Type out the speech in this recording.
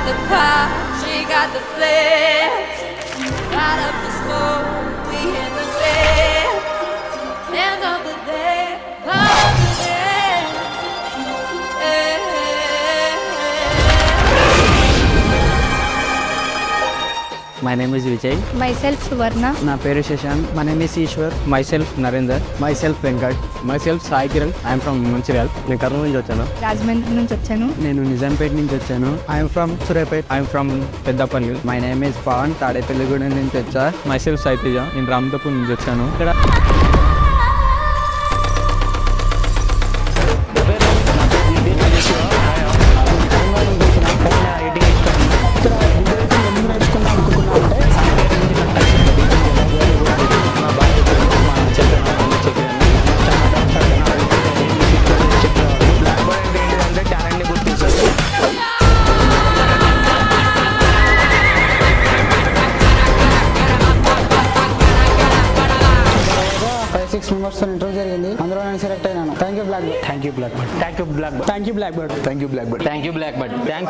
got the power, she got the flair. Out of the smoke, we in the sand. End of the day, part of the day. My name is Vijay. Myself Suvarna. నా పేరు Shashank. My name is Eshwar. Myself Narendra. Myself Venkat. Myself Sai Kiran. I am from Manchiral. నేను కర్నూలు నుంచి వచ్చాను. రాజమండ్రి నుంచి వచ్చాను. నేను నిజాంపేట నుంచి వచ్చాను. I am from Surapet. I am from Peddapalli. My name is Pawan. Tadepalligudem నుంచి వచ్చా. Myself Saitija. నేను రామతపూర్ నుంచి వచ్చాను. ఇక్కడ ఇంటర్వ్యూ జరిగింది, అందులో నేను సెలెక్ట్ అయినాను. Thank you blackbird. Thank you blackbird. Thank you blackbird. Thank you blackbird. Thank you blackbird. Thank